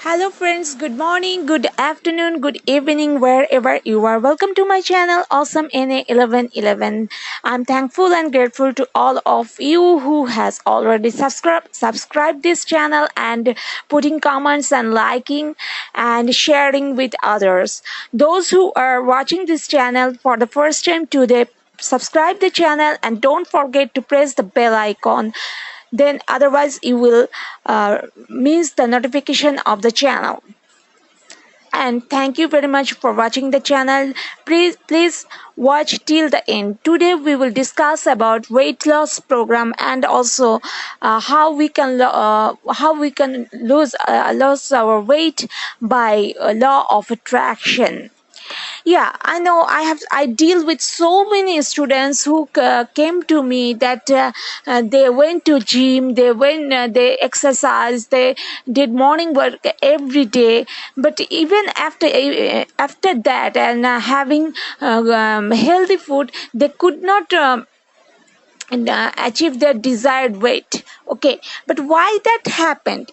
Hello friends, good morning, good afternoon, good evening, wherever you are. Welcome to my channel, Awesome NA 1111. I'm thankful and grateful to all of you who has already subscribed this channel and putting comments and liking and sharing with others. Those who are watching this channel for the first time today, subscribe the channel and don't forget to press the bell icon, then otherwise you will miss the notification of the channel. And thank you very much for watching the channel. Please watch till the end. Today we will discuss about weight loss program and also how we can lose our weight by law of attraction. Yeah, I know. I deal with so many students who came to me that they went to gym, they exercise, they did morning work every day. But even after that and having healthy food, they could not. And achieve their desired weight. Okay, but why that happened,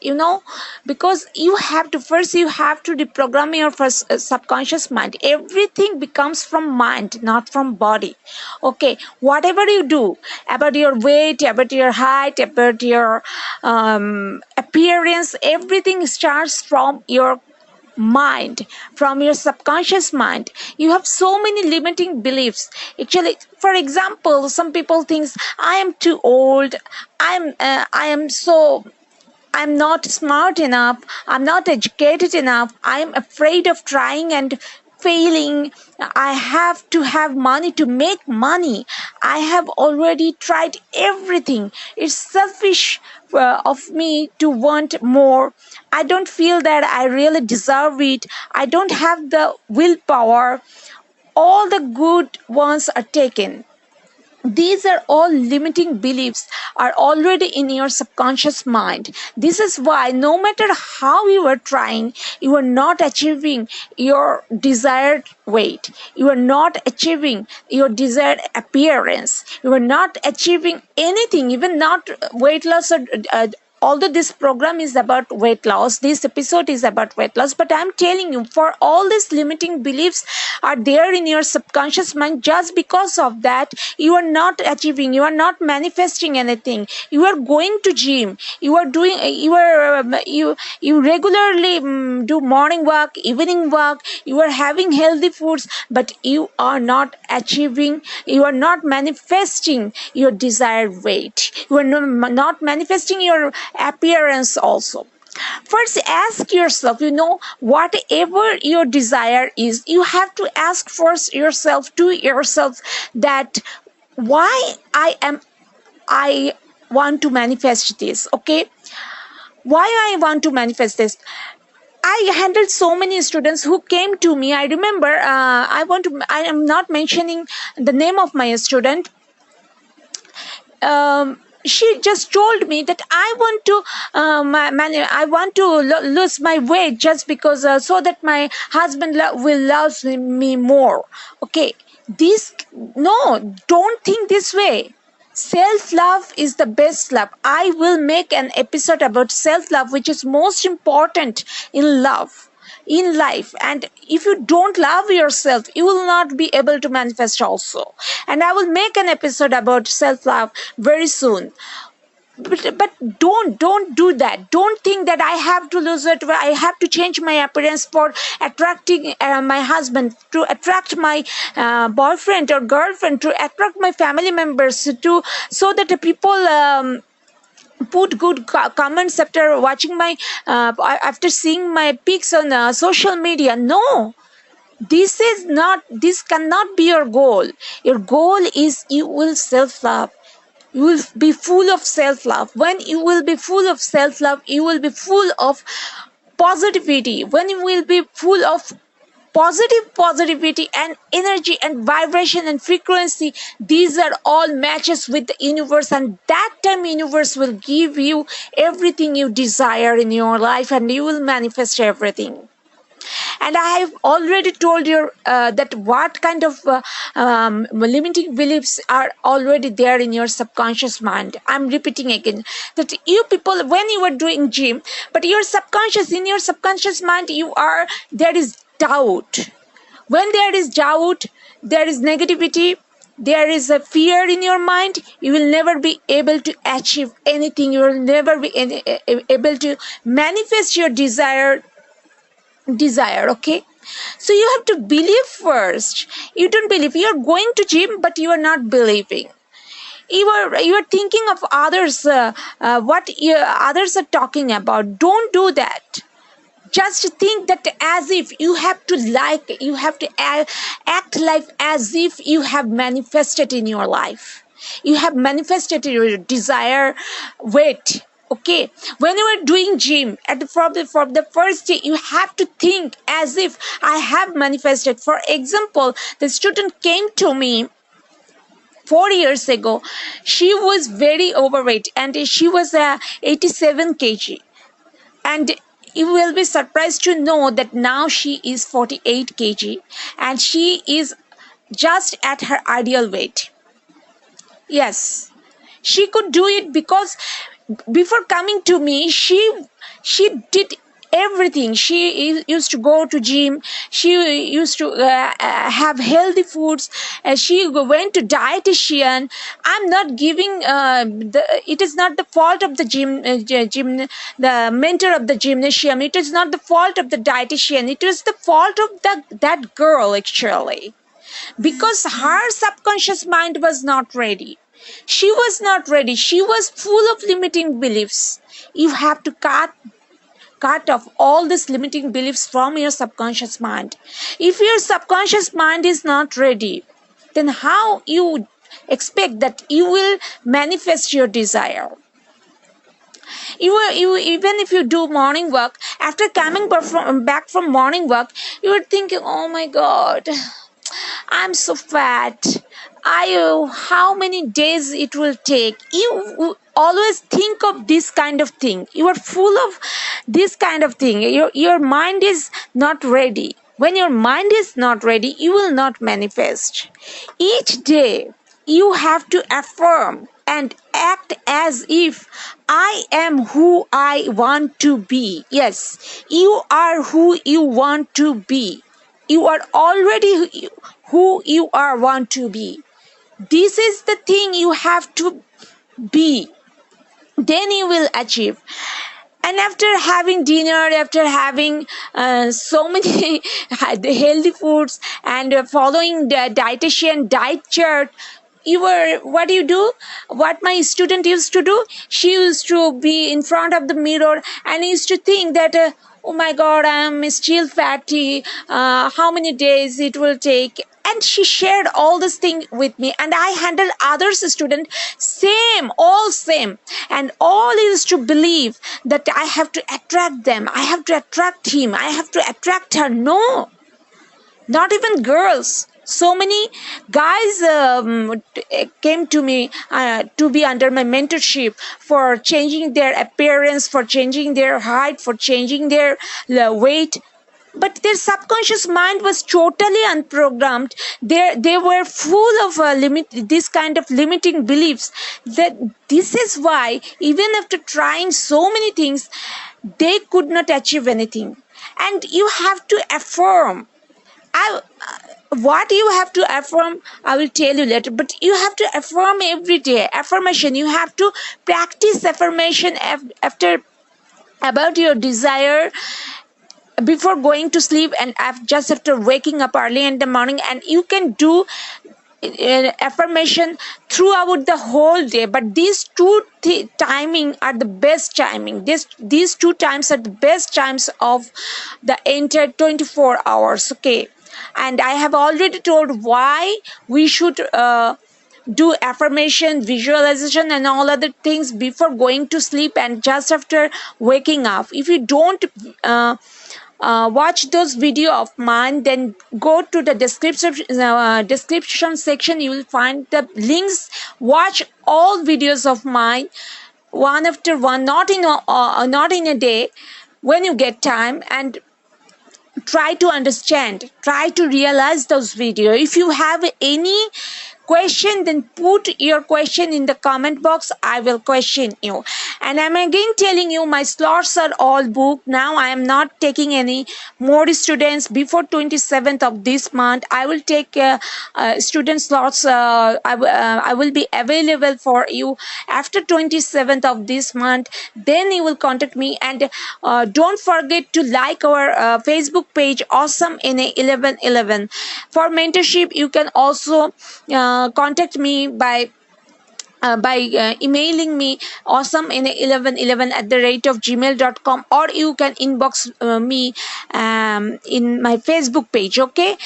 because you have to deprogram your first subconscious mind. Everything becomes from mind, not from body. Okay, whatever you do about your weight, about your height, about your appearance, everything starts from your mind, from your subconscious mind. You have so many limiting beliefs. Actually, for example, some people think I am too old, I'm not smart enough, I'm not educated enough, I'm afraid of trying and failing, I have to have money to make money, I have already tried everything, it's selfish of me to want more, I don't feel that I really deserve it, I don't have the willpower, all the good ones are taken. These are all limiting beliefs are already in your subconscious mind. This is why no matter how you are trying, you are not achieving your desired weight, you are not achieving your desired appearance, you are not achieving anything, even not weight loss or although this program is about weight loss, this episode is about weight loss, but I'm telling you, for all these limiting beliefs are there in your subconscious mind, just because of that you are not achieving, you are not manifesting anything. You are going to gym, you are doing you regularly do morning walk, evening walk, you are having healthy foods, but you are not achieving, you are not manifesting your desired weight, you are not manifesting your appearance also. First, ask yourself, whatever your desire is, you have to ask first yourself, to yourself, that why I want to manifest this. Okay, why I want to manifest this. I handled so many students who came to me. I remember, I am not mentioning the name of my student. She just told me that I want to I want to lose my weight just because so that my husband will love me more. Okay, this, no, don't think this way. Self love is the best love. I will make an episode about self love, which is most important in love, in life. And if you don't love yourself, you will not be able to manifest also. And I will make an episode about self love very soon. But don't do that. Don't think that I have to lose it, I have to change my appearance for attracting my husband, to attract my boyfriend or girlfriend, to attract my family members, to so that the people put good comments after watching my after seeing my pics on social media. No, this cannot be your goal. Your goal is you will self love, you will be full of self love. When you will be full of self love, you will be full of positivity. When you will be full of positivity and energy and vibration and frequency, these are all matches with the universe, and that time universe will give you everything you desire in your life, and you will manifest everything. And I have already told you that what kind of limiting beliefs are already there in your subconscious mind. I'm repeating again that you people, when you are doing gym, but your subconscious, in your subconscious mind, there is doubt. When there is doubt, there is negativity, there is a fear in your mind, you will never be able to achieve anything, you will never be able to manifest your desire. Okay, so you have to believe first. You don't believe, you're going to gym but you are not believing. You are thinking of others, what others are talking about. Don't do that. Just think that as if you have to, like, you have to act like as if you have manifested in your life, you have manifested your desire weight. Okay, when you are doing gym from the first day, you have to think as if I have manifested. For example, the student came to me 4 years ago. She was very overweight and she was 87 kg, and you will be surprised to know that now she is 48 kg and she is just at her ideal weight. Yes, she could do it because before coming to me, she did everything. She used to go to gym, she used to have healthy foods, she went to dietitian. I'm not giving it is not the fault of the gym, the mentor of the gymnasium. It is not the fault of the dietitian, it is the fault of that girl actually, because her subconscious mind was not ready. She was not ready. She was full of limiting beliefs. You have to cut off all these limiting beliefs from your subconscious mind. If your subconscious mind is not ready, then how you expect that you will manifest your desire? You even if you do morning work, after coming back from morning work, you are thinking, oh my god, I'm so fat. How many days it will take? You always think of this kind of thing. You are full of this kind of thing. Your mind is not ready. When your mind is not ready, you will not manifest. Each day, you have to affirm and act as if I am who I want to be. Yes, you are who you want to be. You are already who you are want to be. This is the thing you have to be. Then you will achieve. And after having dinner, after having so many healthy foods and following the dietitian diet chart, what do you do? What my student used to do? She used to be in front of the mirror and used to think that oh my god, I'm still fatty, how many days it will take. And she shared all this thing with me, and I handled others student same, all same, and all used to believe that I have to attract them, I have to attract him, I have to attract her. No, not even girls. So many guys came to me to be under my mentorship for changing their appearance, for changing their height, for changing their weight. But their subconscious mind was totally unprogrammed. They were full of this kind of limiting beliefs. That this is why even after trying so many things, they could not achieve anything. And you have to affirm. What you have to affirm, I will tell you later, but you have to affirm every day. Affirmation, you have to practice affirmation after about your desire before going to sleep and just after waking up early in the morning. And you can do affirmation throughout the whole day, but these two timing are the best timing. These two times are the best times of the entire 24 hours. Okay, and I have already told why we should do affirmation, visualization, and all other things before going to sleep and just after waking up. If you don't watch those video of mine, then go to the description section. You will find the links. Watch all videos of mine one after one, not in a day, when you get time. And try to understand, try to realize those videos. If you have any question, then put your question in the comment box. I will question you. And I'm again telling you, my slots are all booked now. I am not taking any more students before 27th of this month. I will take student slots. I will be available for you after 27th of this month. Then you will contact me. And don't forget to like our Facebook page, Awesome in 1111. For mentorship, you can also contact me by emailing me awesome in 1111 at the rate of gmail.com, or you can inbox me in my Facebook page. Okay,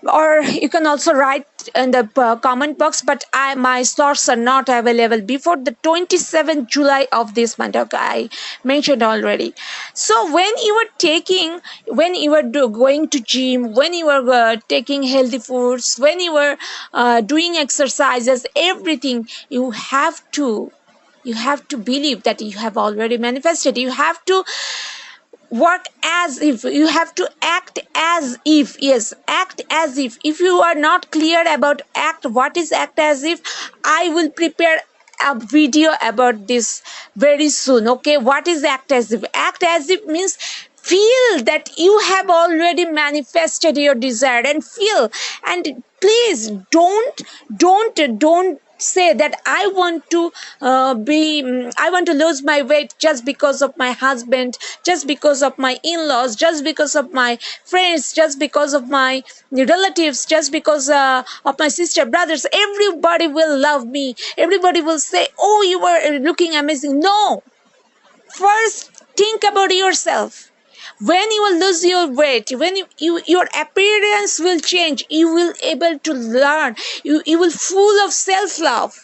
or you can also write in the comment box, but my slots are not available before the 27th July of this month. Okay, I mentioned already. So when you are going to gym, when you are taking healthy foods, when you are doing exercises, everything, you have to believe that you have already manifested. You have to work as if, you have to act as if. Yes, act as if you are not clear about act, what is act as if, I will prepare a video about this very soon. Okay, what is act as if? Act as if means feel that you have already manifested your desire, and feel. And please don't say that I want to lose my weight just because of my husband, just because of my in-laws, just because of my friends, just because of my relatives, just because of my sister, brothers. Everybody will love me, everybody will say, oh, you are looking amazing. No, first think about yourself. When you will lose your weight, when your appearance will change, you will able to learn, you will full of self-love.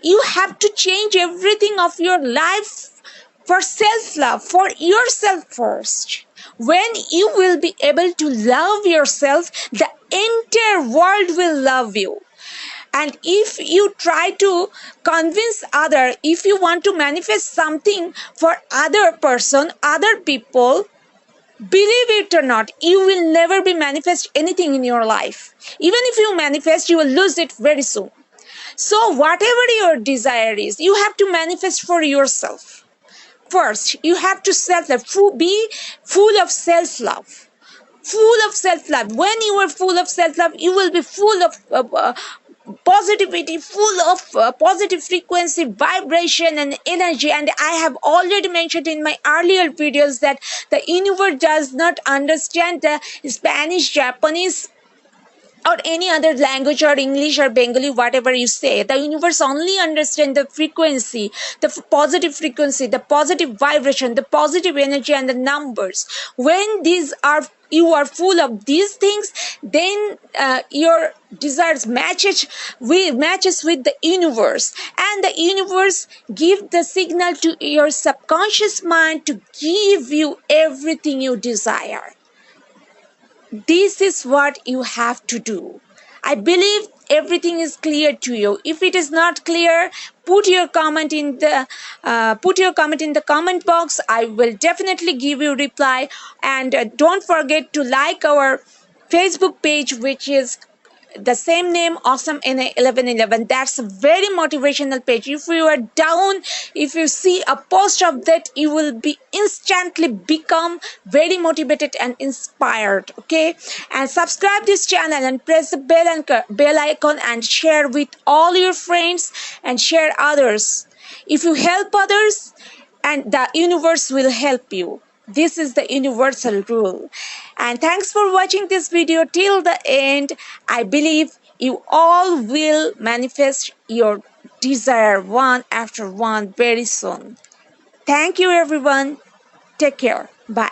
You have to change everything of your life for self-love, for yourself first. When you will be able to love yourself, the entire world will love you. And if you try to convince other, if you want to manifest something for other person, other people, believe it or not, you will never be manifest anything in your life. Even if you manifest, you will lose it very soon. So whatever your desire is, you have to manifest for yourself. First, you have to be full of self-love. Full of self-love. When you are full of self-love, you will be full of positivity, full of positive frequency, vibration, and energy. And I have already mentioned in my earlier videos that the universe does not understand the Spanish, Japanese, or any other language, or English or Bengali, whatever you say. The universe only understands the frequency, the positive frequency, the positive vibration, the positive energy, and the numbers. When you are full of these things, then your desires matches with the universe, and the universe give the signal to your subconscious mind to give you everything you desire. This is what you have to do. I believe everything is clear to you. If it is not clear, put your comment in the comment box. I will definitely give you reply. And don't forget to like our Facebook page, which is the same name, Awesome in 1111. That's a very motivational page. If you are down, if you see a post of that, you will be instantly become very motivated and inspired. Okay, and subscribe this channel and press the bell icon, and share with all your friends and share others. If you help others, and the universe will help you. This is the universal rule. And thanks for watching this video till the end. I believe you all will manifest your desire one after one very soon. Thank you, everyone. Take care. Bye.